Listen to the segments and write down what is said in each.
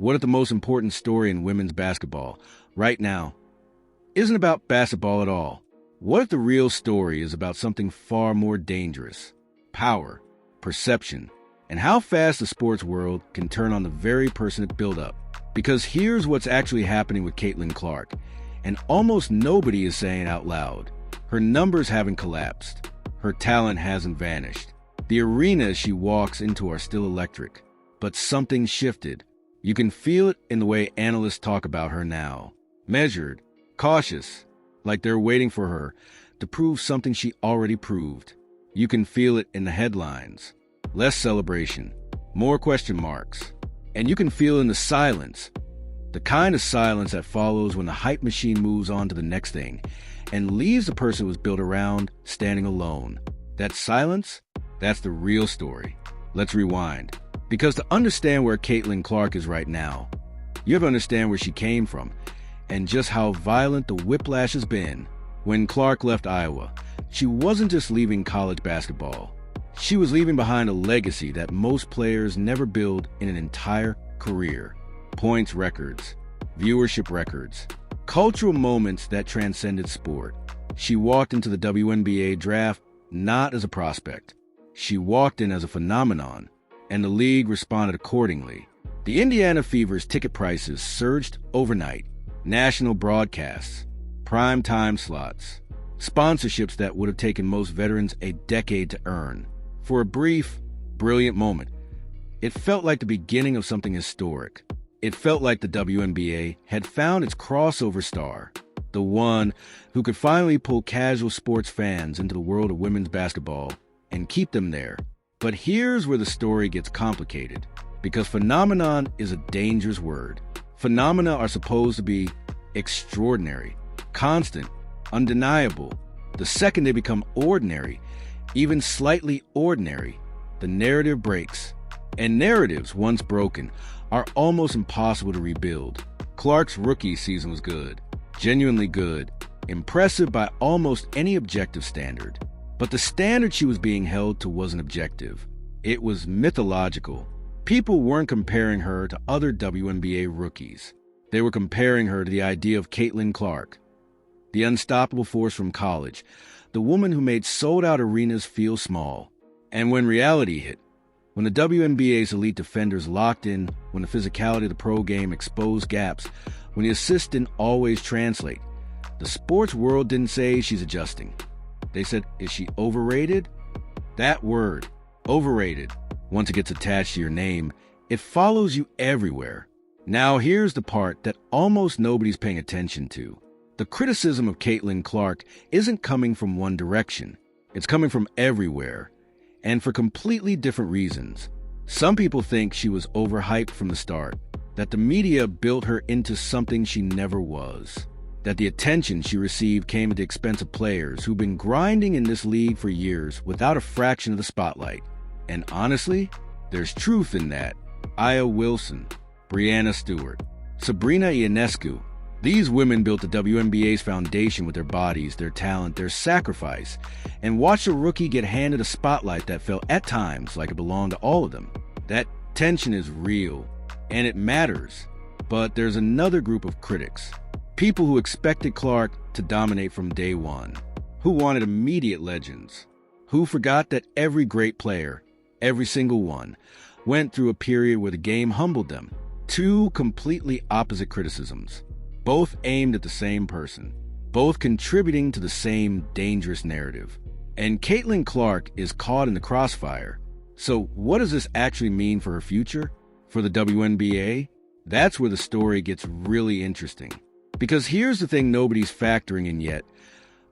What if the most important story in women's basketball right now isn't about basketball at all? What if the real story is about something far more dangerous? Power, perception, and how fast the sports world can turn on the very person it built up. Because here's what's actually happening with Caitlin Clark, and almost nobody is saying out loud. Her numbers haven't collapsed. Her talent hasn't vanished. The arenas she walks into are still electric. But something shifted. You can feel it in the way analysts talk about her now. Measured, cautious, like they're waiting for her to prove something she already proved. You can feel it in the headlines. Less celebration, more question marks. And you can feel it in the silence. The kind of silence that follows when the hype machine moves on to the next thing and leaves the person it was built around standing alone. That silence, that's the real story. Let's rewind. Because to understand where Caitlin Clark is right now, you have to understand where she came from and just how violent the whiplash has been. When Clark left Iowa, she wasn't just leaving college basketball. She was leaving behind a legacy that most players never build in an entire career. Points records, viewership records, cultural moments that transcended sport. She walked into the WNBA draft not as a prospect. She walked in as a phenomenon, and the league responded accordingly. The Indiana Fever's ticket prices surged overnight. National broadcasts, prime time slots, sponsorships that would have taken most veterans a decade to earn. For a brief, brilliant moment, it felt like the beginning of something historic. It felt like the WNBA had found its crossover star, the one who could finally pull casual sports fans into the world of women's basketball and keep them there. But here's where the story gets complicated, because phenomenon is a dangerous word. Phenomena are supposed to be extraordinary, constant, undeniable. The second they become ordinary, even slightly ordinary, the narrative breaks. And narratives, once broken, are almost impossible to rebuild. Clark's rookie season was good, genuinely good, impressive by almost any objective standard. But the standard she was being held to wasn't objective. It was mythological. People weren't comparing her to other WNBA rookies. They were comparing her to the idea of Caitlin Clark, the unstoppable force from college, the woman who made sold-out arenas feel small. And when reality hit, when the WNBA's elite defenders locked in, when the physicality of the pro game exposed gaps, when the assists didn't always translate, the sports world didn't say she's adjusting. They said, is she overrated? That word, overrated, once it gets attached to your name, it follows you everywhere. Now here's the part that almost nobody's paying attention to. The criticism of Caitlin Clark isn't coming from one direction. It's coming from everywhere, and for completely different reasons. Some people think she was overhyped from the start, that the media built her into something she never was, that the attention she received came at the expense of players who've been grinding in this league for years without a fraction of the spotlight. And honestly, there's truth in that. Aya Wilson, Breanna Stewart, Sabrina Ionescu, these women built the WNBA's foundation with their bodies, their talent, their sacrifice, and watched a rookie get handed a spotlight that felt at times like it belonged to all of them. That tension is real, and it matters. But there's another group of critics, people who expected Clark to dominate from day one, who wanted immediate legends, who forgot that every great player, every single one, went through a period where the game humbled them. Two completely opposite criticisms, both aimed at the same person, both contributing to the same dangerous narrative. And Caitlin Clark is caught in the crossfire. So what does this actually mean for her future? For the WNBA? That's where the story gets really interesting. Because here's the thing nobody's factoring in yet.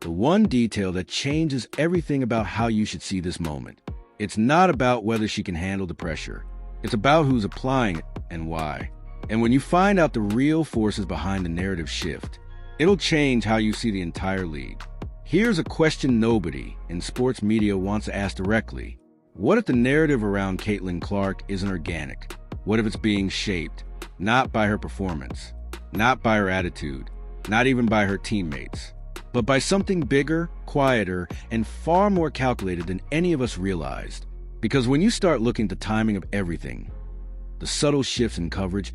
The one detail that changes everything about how you should see this moment. It's not about whether she can handle the pressure. It's about who's applying it and why. And when you find out the real forces behind the narrative shift, it'll change how you see the entire league. Here's a question nobody in sports media wants to ask directly. What if the narrative around Caitlin Clark isn't organic? What if it's being shaped, not by her performance, not by her attitude, not even by her teammates, but by something bigger, quieter, and far more calculated than any of us realized? Because when you start looking at the timing of everything, the subtle shifts in coverage,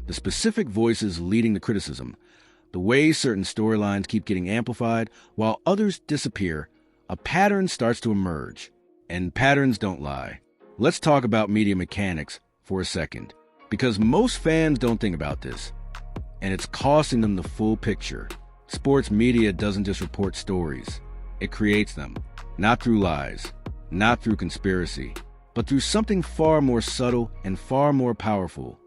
the specific voices leading the criticism, the way certain storylines keep getting amplified while others disappear, a pattern starts to emerge. And patterns don't lie. Let's talk about media mechanics for a second, because most fans don't think about this, and it's costing them the full picture. Sports media doesn't just report stories. It creates them, not through lies, not through conspiracy, but through something far more subtle and far more powerful,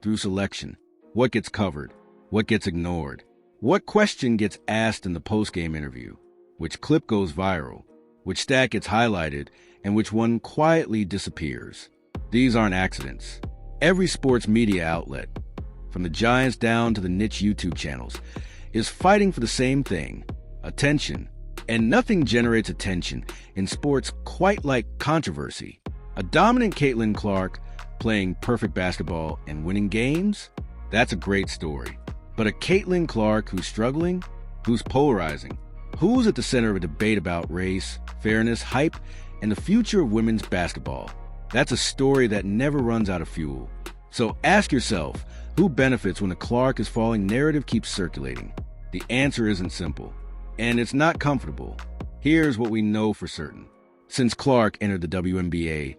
through selection. What gets covered? What gets ignored? What question gets asked in the post-game interview? Which clip goes viral? Which stat gets highlighted? And which one quietly disappears? These aren't accidents. Every sports media outlet, from the giants down to the niche YouTube channels, is fighting for the same thing: attention. And nothing generates attention in sports quite like controversy. A dominant Caitlin Clark playing perfect basketball and winning games? That's a great story. But a Caitlin Clark who's struggling, who's polarizing, who's at the center of a debate about race, fairness, hype, and the future of women's basketball, that's a story that never runs out of fuel. So ask yourself, who benefits when the Clark is falling narrative keeps circulating? The answer isn't simple, and it's not comfortable. Here's what we know for certain. Since Clark entered the WNBA,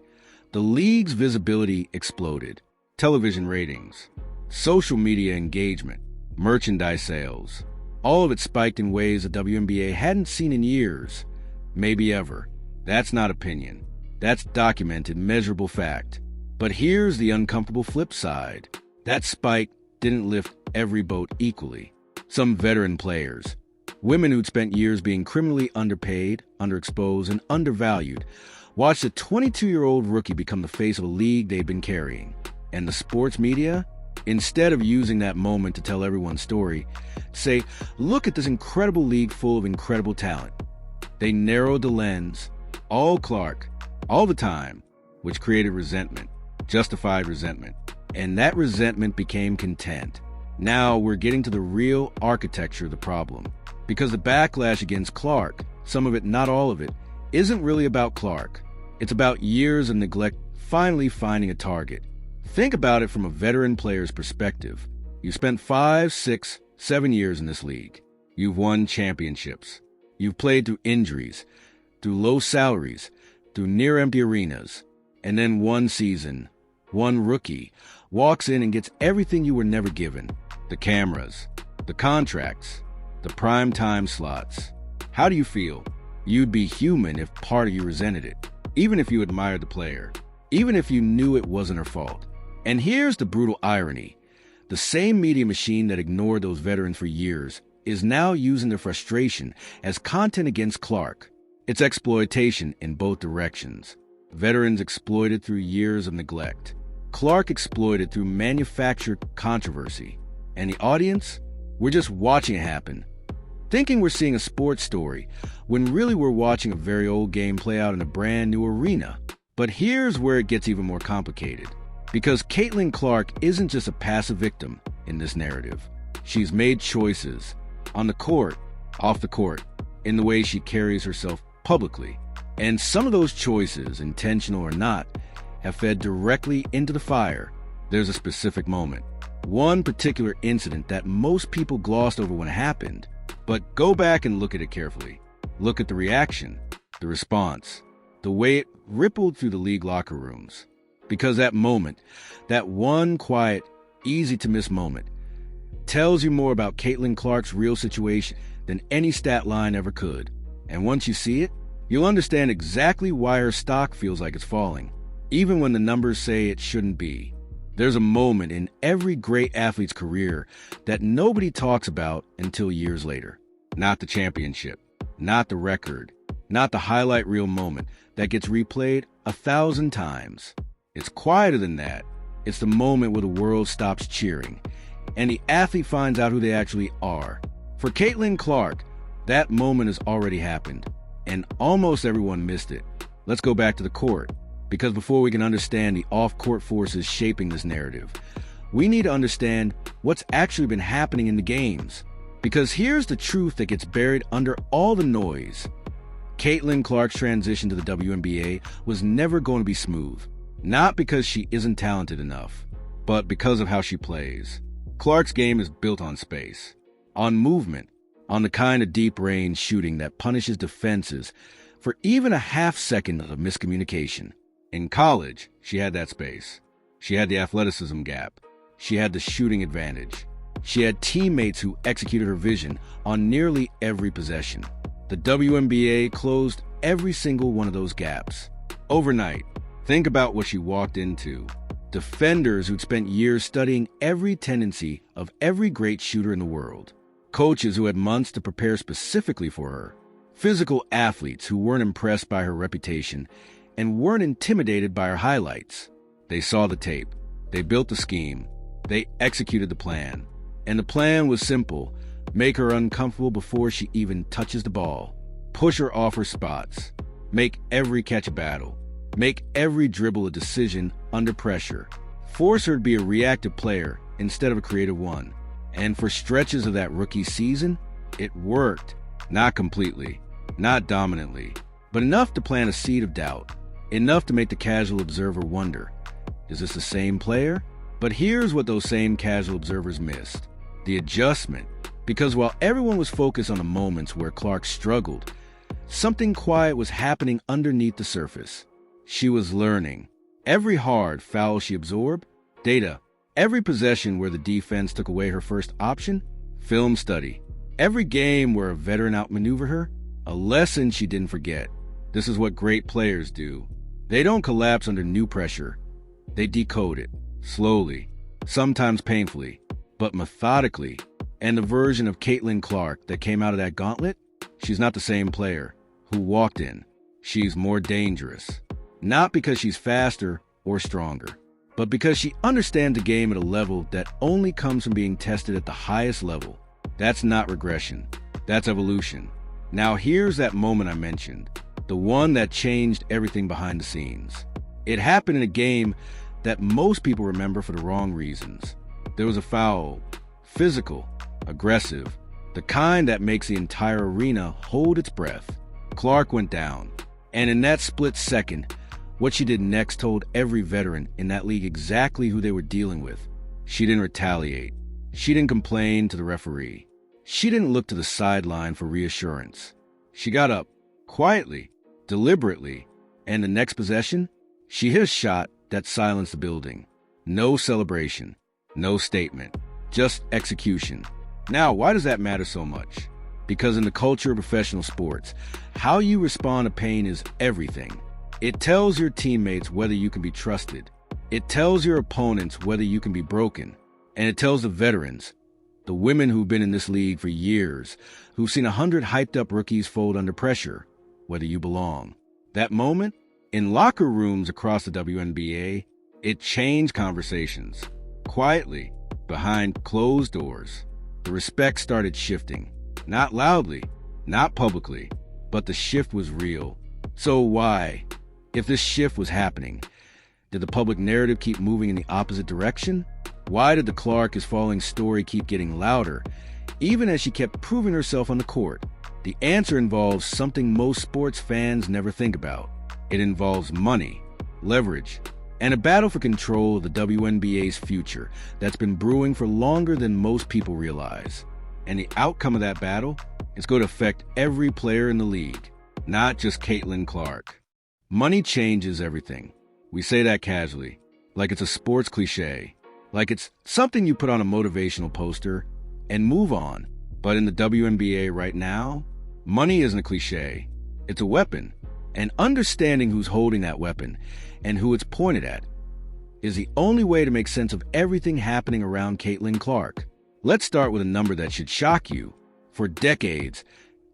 the league's visibility exploded. Television ratings, social media engagement, merchandise sales, all of it spiked in ways the WNBA hadn't seen in years, maybe ever. That's not opinion. That's documented, measurable fact. But here's the uncomfortable flip side. That spike didn't lift every boat equally. Some veteran players, women who'd spent years being criminally underpaid, underexposed, and undervalued, watched a 22-year-old rookie become the face of a league they'd been carrying. And the sports media, instead of using that moment to tell everyone's story, say, look at this incredible league full of incredible talent. They narrowed the lens, all Clark, all the time, which created resentment, justified resentment. And that resentment became content. Now we're getting to the real architecture of the problem. Because the backlash against Clark, some of it, not all of it, isn't really about Clark. It's about years of neglect finally finding a target. Think about it from a veteran player's perspective. You spent 5, 6, 7 years in this league. You've won championships. You've played through injuries, through low salaries, through near-empty arenas. And then one season, one rookie walks in and gets everything you were never given. The cameras, the contracts, the prime time slots. How do you feel? You'd be human if part of you resented it, even if you admired the player, even if you knew it wasn't her fault. And here's the brutal irony. The same media machine that ignored those veterans for years is now using their frustration as content against Clark. It's exploitation in both directions. Veterans exploited through years of neglect. Clark exploited through manufactured controversy. And the audience? We're just watching it happen, thinking we're seeing a sports story, when really we're watching a very old game play out in a brand new arena. But here's where it gets even more complicated. Because Caitlin Clark isn't just a passive victim in this narrative. She's made choices, on the court, off the court, in the way she carries herself publicly. And some of those choices, intentional or not, have fed directly into the fire. There's a specific moment, one particular incident that most people glossed over when it happened. But go back and look at it carefully. Look at the reaction, the response, the way it rippled through the league locker rooms. Because that moment, that one quiet, easy-to-miss moment, tells you more about Caitlin Clark's real situation than any stat line ever could. And once you see it, you'll understand exactly why her stock feels like it's falling, even when the numbers say it shouldn't be. There's a moment in every great athlete's career that nobody talks about until years later. Not the championship, not the record, not the highlight reel moment that gets replayed 1,000 times. It's quieter than that. It's the moment where the world stops cheering and the athlete finds out who they actually are. For Caitlin Clark, that moment has already happened, and almost everyone missed it. Let's go back to the court, because before we can understand the off-court forces shaping this narrative, we need to understand what's actually been happening in the games. Because here's the truth that gets buried under all the noise. Caitlin Clark's transition to the WNBA was never going to be smooth. Not because she isn't talented enough, but because of how she plays. Clark's game is built on space, on movement, on the kind of deep-range shooting that punishes defenses for even a half second of miscommunication. In college, she had that space. She had the athleticism gap. She had the shooting advantage. She had teammates who executed her vision on nearly every possession. The WNBA closed every single one of those gaps. Overnight, think about what she walked into. Defenders who'd spent years studying every tendency of every great shooter in the world. Coaches who had months to prepare specifically for her. Physical athletes who weren't impressed by her reputation and weren't intimidated by her highlights. They saw the tape. They built the scheme. They executed the plan. And the plan was simple. Make her uncomfortable before she even touches the ball. Push her off her spots. Make every catch a battle. Make every dribble a decision under pressure. Force her to be a reactive player instead of a creative one. And for stretches of that rookie season, it worked. Not completely, not dominantly, but enough to plant a seed of doubt. Enough to make the casual observer wonder, is this the same player? But here's what those same casual observers missed. The adjustment. Because while everyone was focused on the moments where Clark struggled, something quiet was happening underneath the surface. She was learning. Every hard foul she absorbed, data. Every possession where the defense took away her first option, film study. Every game where a veteran outmaneuvered her, a lesson she didn't forget. This is what great players do. They don't collapse under new pressure. They decode it, slowly, sometimes painfully, but methodically. And the version of Caitlin Clark that came out of that gauntlet, she's not the same player who walked in. She's more dangerous. Not because she's faster or stronger, but because she understands the game at a level that only comes from being tested at the highest level. That's not regression. That's evolution. Now here's that moment I mentioned, the one that changed everything behind the scenes. It happened in a game that most people remember for the wrong reasons. There was a foul, physical, aggressive, the kind that makes the entire arena hold its breath. Clark went down, and in that split second, what she did next told every veteran in that league exactly who they were dealing with. She didn't retaliate. She didn't complain to the referee. She didn't look to the sideline for reassurance. She got up, quietly, deliberately, and the next possession, she hit a shot that silenced the building. No celebration, no statement, just execution. Now, why does that matter so much? Because in the culture of professional sports, how you respond to pain is everything. It tells your teammates whether you can be trusted. It tells your opponents whether you can be broken. And it tells the veterans, the women who've been in this league for years, who've seen 100 hyped-up rookies fold under pressure, whether you belong. That moment, in locker rooms across the WNBA, it changed conversations. Quietly, behind closed doors, the respect started shifting. Not loudly, not publicly, but the shift was real. So why, if this shift was happening, did the public narrative keep moving in the opposite direction? Why did the Clark is falling story keep getting louder, even as she kept proving herself on the court? The answer involves something most sports fans never think about. It involves money, leverage, and a battle for control of the WNBA's future that's been brewing for longer than most people realize. And the outcome of that battle is going to affect every player in the league, not just Caitlin Clark. Money changes everything. We say that casually, like it's a sports cliche, like it's something you put on a motivational poster and move on. But in the WNBA right now, money isn't a cliche. It's a weapon. And understanding who's holding that weapon and who it's pointed at is the only way to make sense of everything happening around Caitlin Clark. Let's start with a number that should shock you. For decades,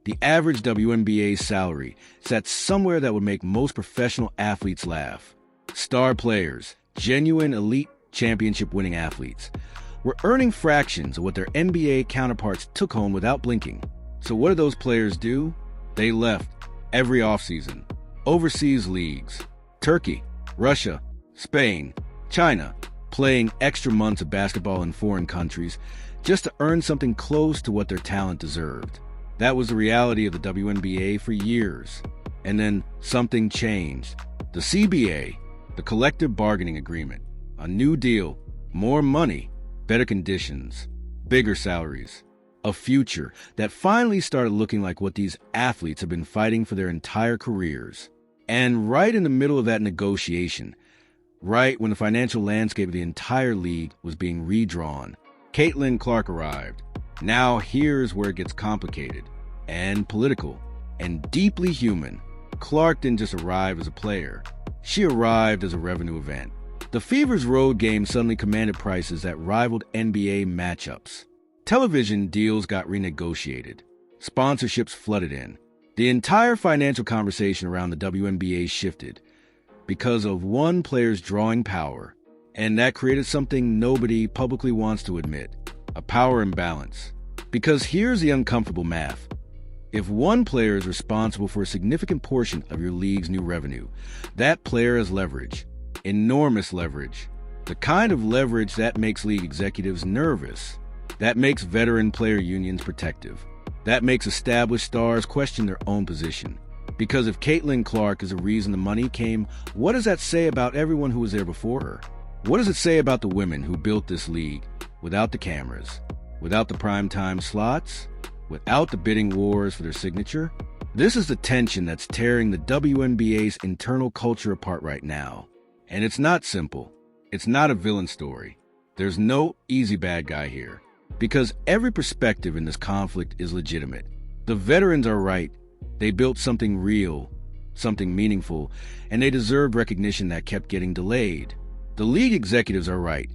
the average WNBA salary sat somewhere that would make most professional athletes laugh. Star players, genuine elite championship-winning athletes, were earning fractions of what their NBA counterparts took home without blinking. So what did those players do? They left every offseason. Overseas leagues, Turkey, Russia, Spain, China, playing extra months of basketball in foreign countries just to earn something close to what their talent deserved. That was the reality of the WNBA for years. And then something changed. The CBA, the collective bargaining agreement, a new deal, more money, better conditions, bigger salaries, a future that finally started looking like what these athletes have been fighting for their entire careers. And right in the middle of that negotiation, right when the financial landscape of the entire league was being redrawn, Caitlin Clark arrived. Now here's where it gets complicated and political and deeply human. Clark didn't just arrive as a player. She arrived as a revenue event. The Fever's road game suddenly commanded prices that rivaled NBA matchups. Television deals got renegotiated. Sponsorships flooded in. The entire financial conversation around the WNBA shifted because of one player's drawing power, and that created something nobody publicly wants to admit, a power imbalance. Because here's the uncomfortable math. If one player is responsible for a significant portion of your league's new revenue, that player has leverage, enormous leverage, the kind of leverage that makes league executives nervous, that makes veteran player unions protective, that makes established stars question their own position. Because if Caitlin Clark is the reason the money came, what does that say about everyone who was there before her? What does it say about the women who built this league without the cameras, without the primetime slots, without the bidding wars for their signature? This is the tension that's tearing the WNBA's internal culture apart right now. And it's not simple. It's not a villain story. There's no easy bad guy here, because every perspective in this conflict is legitimate. The veterans are right. They built something real, something meaningful, and they deserved recognition that kept getting delayed. The league executives are right.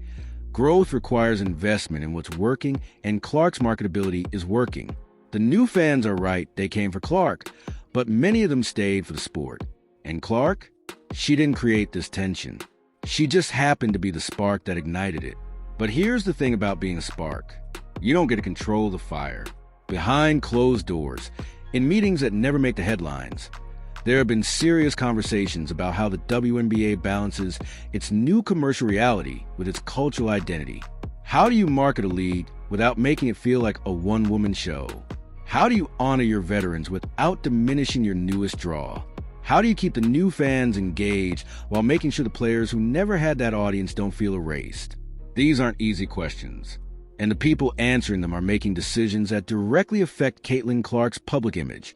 Growth requires investment in what's working, and Clark's marketability is working. The new fans are right. They came for Clark, but many of them stayed for the sport. And Clark? She didn't create this tension. She just happened to be the spark that ignited it. But here's the thing about being a spark. You don't get to control the fire. Behind closed doors, in meetings that never make the headlines, there have been serious conversations about how the WNBA balances its new commercial reality with its cultural identity. How do you market a league without making it feel like a one-woman show? How do you honor your veterans without diminishing your newest draw? How do you keep the new fans engaged while making sure the players who never had that audience don't feel erased? These aren't easy questions, and the people answering them are making decisions that directly affect Caitlin Clark's public image,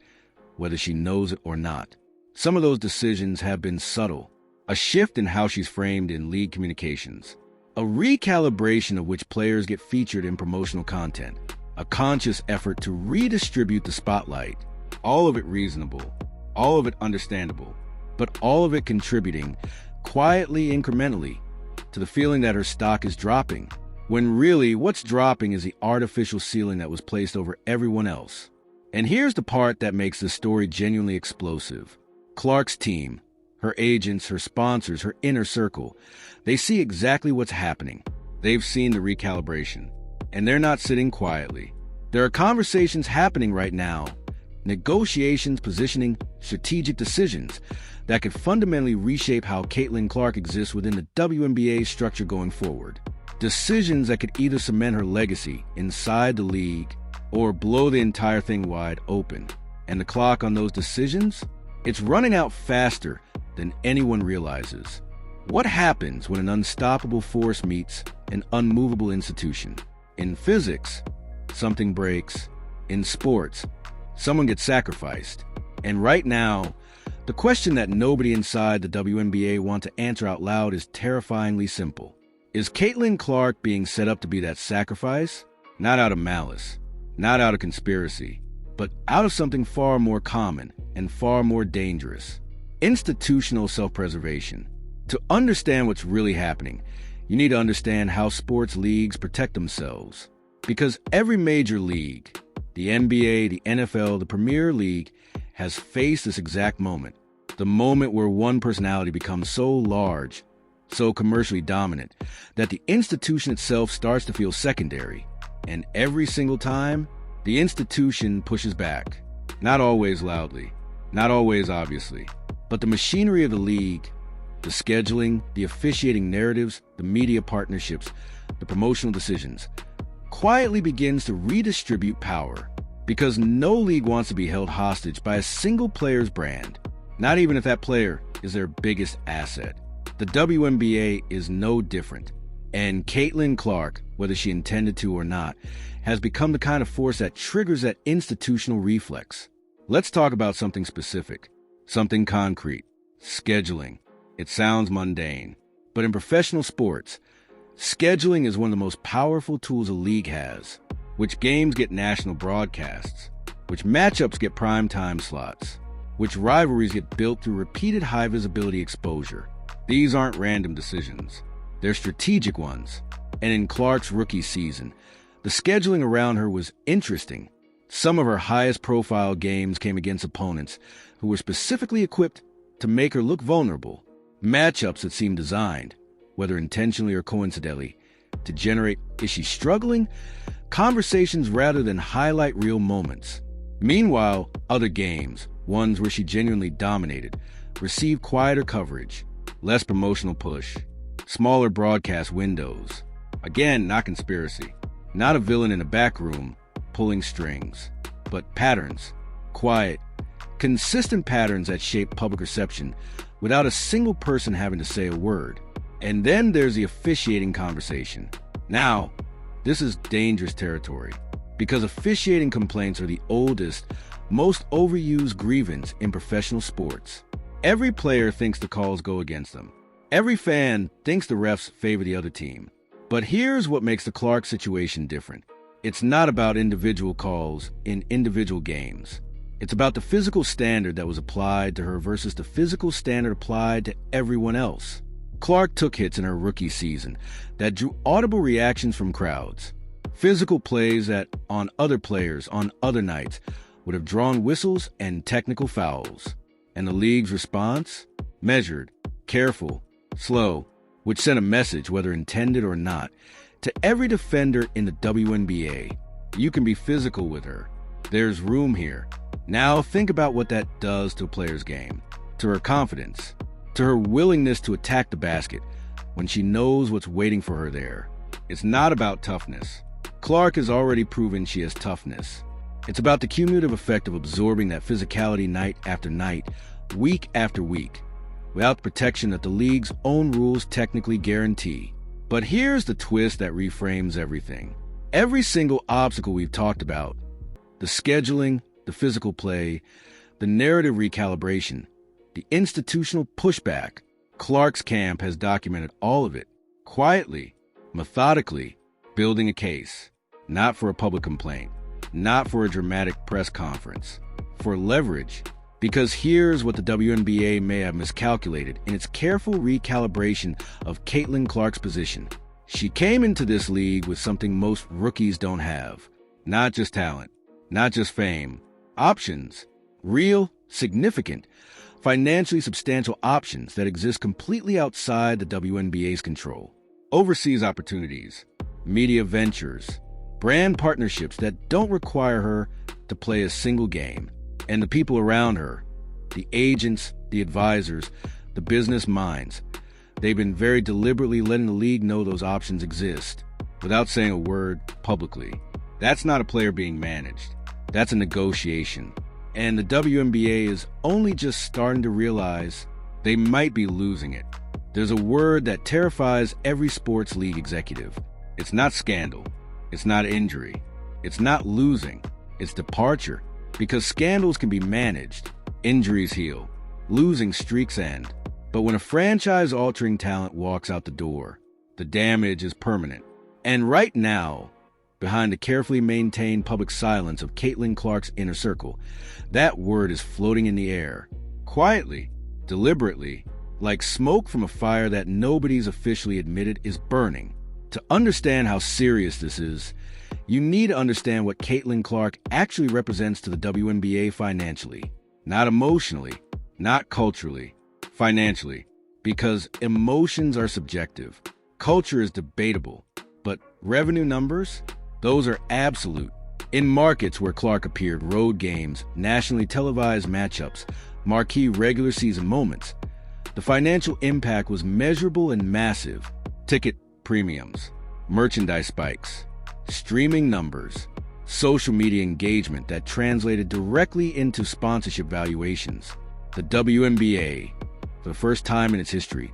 whether she knows it or not. Some of those decisions have been subtle, a shift in how she's framed in league communications, a recalibration of which players get featured in promotional content, a conscious effort to redistribute the spotlight, all of it reasonable, all of it understandable, but all of it contributing, quietly, incrementally, to the feeling that her stock is dropping, when really what's dropping is the artificial ceiling that was placed over everyone else. And here's the part that makes this story genuinely explosive. Clark's team, her agents, her sponsors, her inner circle, they see exactly what's happening. They've seen the recalibration, and they're not sitting quietly. There are conversations happening right now, negotiations, positioning, strategic decisions that could fundamentally reshape how Caitlin Clark exists within the WNBA structure going forward. Decisions that could either cement her legacy inside the league or blow the entire thing wide open. And the clock on those decisions? It's running out faster than anyone realizes. What happens when an unstoppable force meets an unmovable institution? In physics, something breaks. In sports, someone gets sacrificed. And right now, the question that nobody inside the WNBA wants to answer out loud is terrifyingly simple. Is Caitlin Clark being set up to be that sacrifice? Not out of malice, not out of conspiracy, but out of something far more common and far more dangerous. Institutional self-preservation. To understand what's really happening, you need to understand how sports leagues protect themselves. Because every major league, the NBA, the NFL, the Premier League, has faced this exact moment. The moment where one personality becomes so large, so commercially dominant, that the institution itself starts to feel secondary. And every single time, the institution pushes back. Not always loudly, not always obviously, but the machinery of the league, the scheduling, the officiating narratives, the media partnerships, the promotional decisions, quietly begins to redistribute power. Because no league wants to be held hostage by a single player's brand, not even if that player is their biggest asset. The WNBA is no different. And Caitlin Clark, whether she intended to or not, has become the kind of force that triggers that institutional reflex. Let's talk about something specific, something concrete, scheduling. It sounds mundane, but in professional sports, scheduling is one of the most powerful tools a league has. Which games get national broadcasts, which matchups get prime time slots, which rivalries get built through repeated high visibility exposure. These aren't random decisions. They're strategic ones. And in Clark's rookie season, the scheduling around her was interesting. Some of her highest profile games came against opponents who were specifically equipped to make her look vulnerable. Matchups that seemed designed, whether intentionally or coincidentally, to generate, is she struggling? Conversations rather than highlight real moments. Meanwhile, other games, ones where she genuinely dominated, received quieter coverage, less promotional push, smaller broadcast windows. Again, not conspiracy. Not a villain in a back room pulling strings, but patterns, quiet, consistent patterns that shape public reception without a single person having to say a word. And then there's the officiating conversation. Now, this is dangerous territory because officiating complaints are the oldest, most overused grievance in professional sports. Every player thinks the calls go against them. Every fan thinks the refs favor the other team. But here's what makes the Clark situation different. It's not about individual calls in individual games. It's about the physical standard that was applied to her versus the physical standard applied to everyone else. Clark took hits in her rookie season that drew audible reactions from crowds. Physical plays that, on other players on other nights, would have drawn whistles and technical fouls. And the league's response? Measured, careful, slow, which sent a message, whether intended or not, to every defender in the WNBA. You can be physical with her. There's room here. Now think about what that does to a player's game, to her confidence, to her willingness to attack the basket when she knows what's waiting for her there. It's not about toughness. Clark has already proven she has toughness. It's about the cumulative effect of absorbing that physicality night after night, week after week, without the protection that the league's own rules technically guarantee. But here's the twist that reframes everything. Every single obstacle we've talked about, the scheduling, the physical play, the narrative recalibration, the institutional pushback, Clark's camp has documented all of it, quietly, methodically, building a case, not for a public complaint, not for a dramatic press conference, for leverage. Because here's what the WNBA may have miscalculated in its careful recalibration of Caitlin Clark's position. She came into this league with something most rookies don't have. Not just talent, not just fame, options. Real, significant, financially substantial options that exist completely outside the WNBA's control. Overseas opportunities, media ventures, brand partnerships that don't require her to play a single game. And the people around her, the agents, the advisors, the business minds, they've been very deliberately letting the league know those options exist without saying a word publicly. That's not a player being managed. That's a negotiation. And the WNBA is only just starting to realize they might be losing it. There's a word that terrifies every sports league executive. It's not scandal. It's not injury. It's not losing. It's departure. Because scandals can be managed, injuries heal, losing streaks end. But when a franchise-altering talent walks out the door, the damage is permanent. And right now, behind the carefully maintained public silence of Caitlin Clark's inner circle, that word is floating in the air, quietly, deliberately, like smoke from a fire that nobody's officially admitted is burning. To understand how serious this is, you need to understand what Caitlin Clark actually represents to the WNBA financially. Not emotionally, not culturally, financially. Because emotions are subjective. Culture is debatable. But revenue numbers? Those are absolute. In markets where Clark appeared, road games, nationally televised matchups, marquee regular season moments, the financial impact was measurable and massive. Ticket premiums, merchandise spikes, streaming numbers, social media engagement that translated directly into sponsorship valuations. The WNBA, for the first time in its history,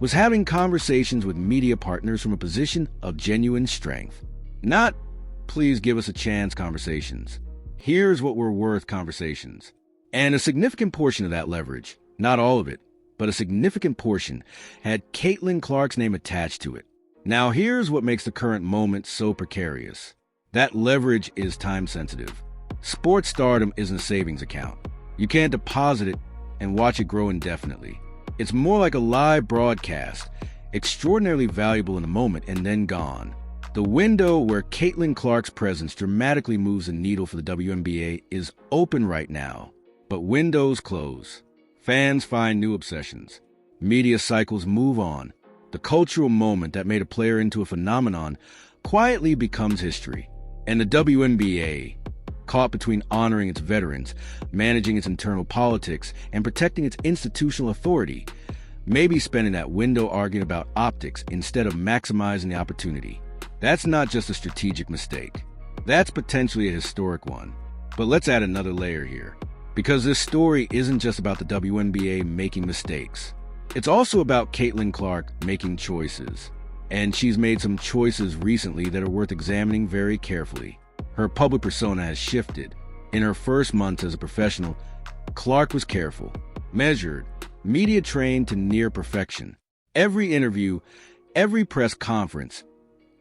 was having conversations with media partners from a position of genuine strength. Not, please give us a chance conversations. Here's what we're worth conversations. And a significant portion of that leverage, not all of it, but a significant portion, had Caitlin Clark's name attached to it. Now here's what makes the current moment so precarious. That leverage is time-sensitive. Sports stardom isn't a savings account. You can't deposit it and watch it grow indefinitely. It's more like a live broadcast, extraordinarily valuable in the moment and then gone. The window where Caitlin Clark's presence dramatically moves the needle for the WNBA is open right now, but windows close. Fans find new obsessions. Media cycles move on. The cultural moment that made a player into a phenomenon quietly becomes history. And the WNBA, caught between honoring its veterans, managing its internal politics, and protecting its institutional authority, may be spending that window arguing about optics instead of maximizing the opportunity. That's not just a strategic mistake. That's potentially a historic one. But let's add another layer here. Because this story isn't just about the WNBA making mistakes. It's also about Caitlin Clark making choices. And she's made some choices recently that are worth examining very carefully. Her public persona has shifted. In her first months as a professional, Clark was careful, measured, media-trained to near perfection. Every interview, every press conference,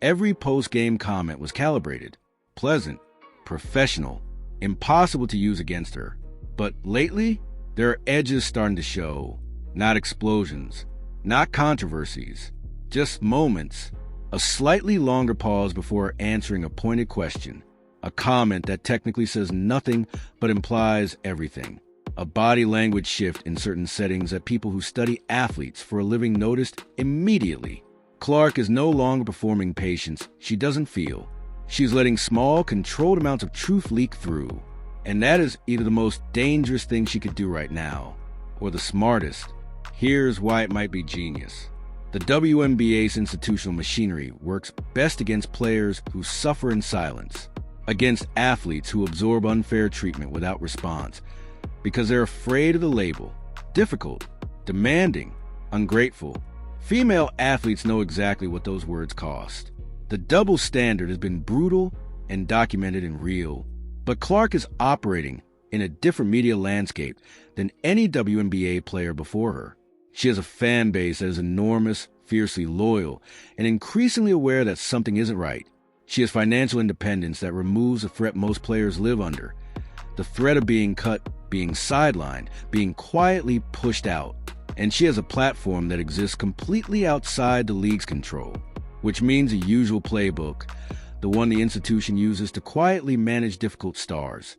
every post-game comment was calibrated, pleasant, professional, impossible to use against her. But lately, there are edges starting to show, not explosions, not controversies, just moments, a slightly longer pause before answering a pointed question, a comment that technically says nothing but implies everything, a body language shift in certain settings that people who study athletes for a living noticed immediately. Clark is no longer performing patience she doesn't feel. She's letting small, controlled amounts of truth leak through. And that is either the most dangerous thing she could do right now, or the smartest. Here's why it might be genius. The WNBA's institutional machinery works best against players who suffer in silence, against athletes who absorb unfair treatment without response, because they're afraid of the label. Difficult, demanding, ungrateful. Female athletes know exactly what those words cost. The double standard has been brutal and documented and real. But Clark is operating in a different media landscape than any WNBA player before her. She has a fan base that is enormous, fiercely loyal, and increasingly aware that something isn't right. She has financial independence that removes the threat most players live under. The threat of being cut, being sidelined, being quietly pushed out. And she has a platform that exists completely outside the league's control, which means the usual playbook, the one the institution uses to quietly manage difficult stars,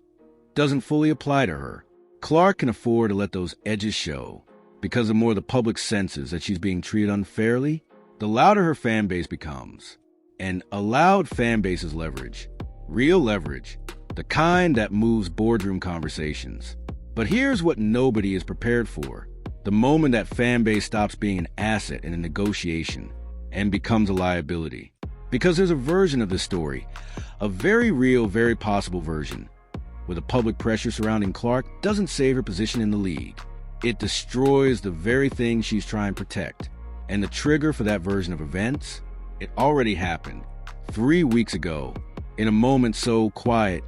doesn't fully apply to her. Clark can afford to let those edges show. Because the more the public senses that she's being treated unfairly, the louder her fan base becomes. And a loud fan base is leverage. Real leverage. The kind that moves boardroom conversations. But here's what nobody is prepared for. The moment that fan base stops being an asset in a negotiation and becomes a liability. Because there's a version of this story, a very real, very possible version, where the public pressure surrounding Clark doesn't save her position in the league. It destroys the very thing she's trying to protect. And the trigger for that version of events, it already happened 3 weeks ago, in a moment so quiet,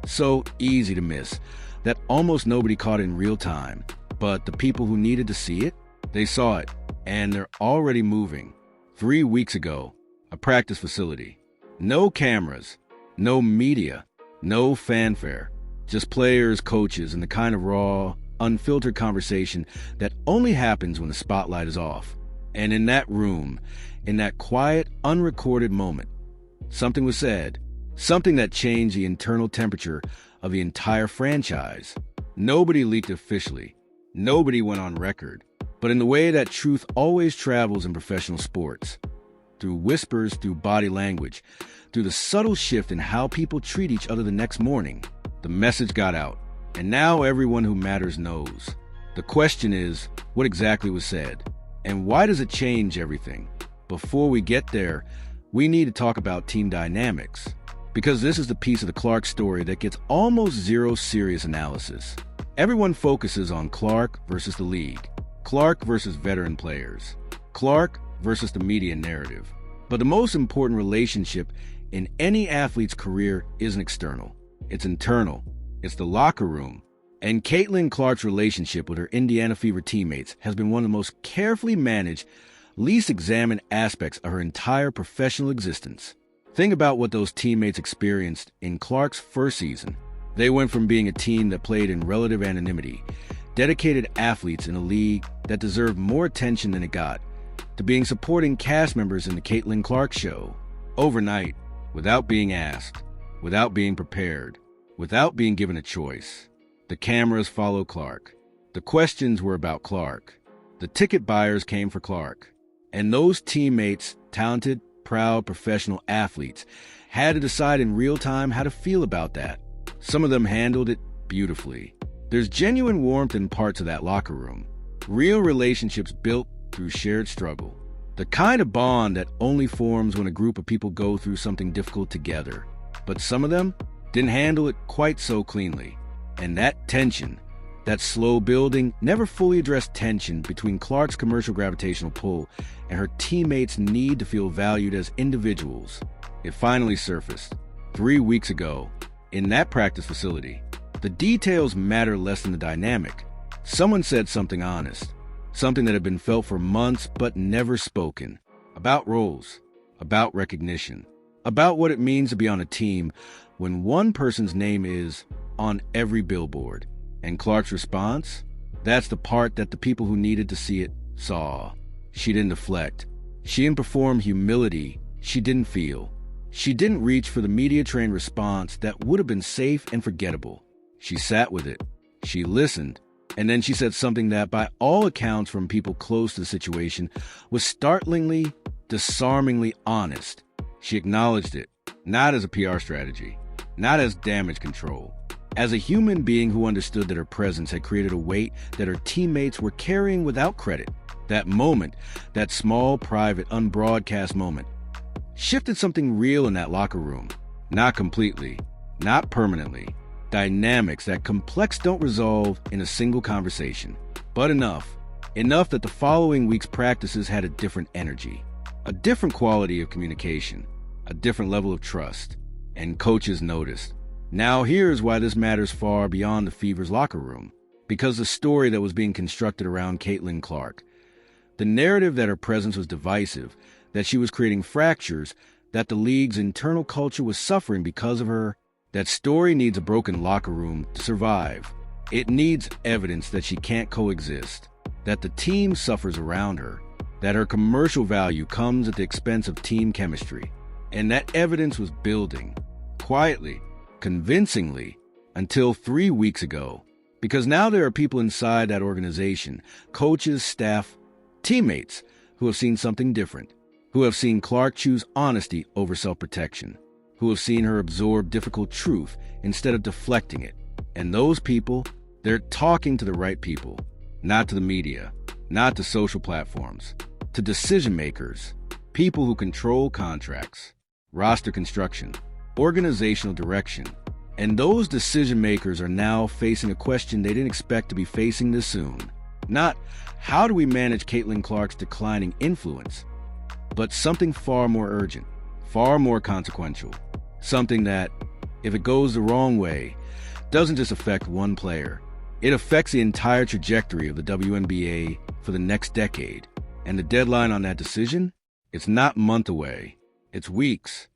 so easy to miss, that almost nobody caught it in real time. But the people who needed to see it, they saw it, and they're already moving. 3 weeks ago, a practice facility. No cameras, no media, no fanfare. Just players, coaches, and the kind of raw, unfiltered conversation that only happens when the spotlight is off. And in that room, in that quiet, unrecorded moment, something was said. Something that changed the internal temperature of the entire franchise. Nobody leaked officially. Nobody went on record. But in the way that truth always travels in professional sports, through whispers, through body language, through the subtle shift in how people treat each other the next morning, the message got out. And now everyone who matters knows. The question is, what exactly was said? And why does it change everything? Before we get there, we need to talk about team dynamics. Because this is the piece of the Clark story that gets almost zero serious analysis. Everyone focuses on Clark versus the league. Clark versus veteran players. Clark versus the media narrative. But the most important relationship in any athlete's career isn't external. It's internal. It's the locker room. And Caitlin Clark's relationship with her Indiana Fever teammates has been one of the most carefully managed, least examined aspects of her entire professional existence. Think about what those teammates experienced in Clark's first season. They went from being a team that played in relative anonymity, dedicated athletes in a league that deserved more attention than it got, to being supporting cast members in the Caitlin Clark Show, overnight, without being asked, without being prepared, without being given a choice. The cameras followed Clark. The questions were about Clark. The ticket buyers came for Clark. And those teammates, talented, proud, professional athletes, had to decide in real time how to feel about that. Some of them handled it beautifully. There's genuine warmth in parts of that locker room. Real relationships built through shared struggle. The kind of bond that only forms when a group of people go through something difficult together. But some of them didn't handle it quite so cleanly. And that tension, that slow building, never fully addressed tension between Clark's commercial gravitational pull and her teammates' need to feel valued as individuals, it finally surfaced 3 weeks ago in that practice facility. The details matter less than the dynamic. Someone said something honest, something that had been felt for months but never spoken, about roles, about recognition, about what it means to be on a team when one person's name is on every billboard. And Clark's response? That's the part that the people who needed to see it saw. She didn't deflect. She didn't perform humility. She didn't feel. She didn't reach for the media-trained response that would have been safe and forgettable. She sat with it. She listened. And then she said something that, by all accounts from people close to the situation, was startlingly, disarmingly honest. She acknowledged it, not as a PR strategy, not as damage control, as a human being who understood that her presence had created a weight that her teammates were carrying without credit. That moment, that small, private, unbroadcast moment, shifted something real in that locker room. Not completely, not permanently. Dynamics that complex don't resolve in a single conversation, but enough that the following week's practices had a different energy, a different quality of communication, a different level of trust, and coaches noticed. Now here's why this matters far beyond the Fever's locker room, because the story that was being constructed around Caitlin Clark, the narrative that her presence was divisive, that she was creating fractures, that the league's internal culture was suffering because of her, that story needs a broken locker room to survive. It needs evidence that she can't coexist, that the team suffers around her, that her commercial value comes at the expense of team chemistry. And that evidence was building, quietly, convincingly, until 3 weeks ago. Because now there are people inside that organization, coaches, staff, teammates, who have seen something different, who have seen Clark choose honesty over self-protection, who have seen her absorb difficult truth instead of deflecting it. And those people, they're talking to the right people, not to the media, not to social platforms, to decision makers, people who control contracts, roster construction, organizational direction. And those decision makers are now facing a question they didn't expect to be facing this soon. Not, how do we manage Caitlin Clark's declining influence, but something far more urgent, far more consequential. Something that, if it goes the wrong way, doesn't just affect one player. It affects the entire trajectory of the WNBA for the next decade. And the deadline on that decision? It's not a month away. It's weeks.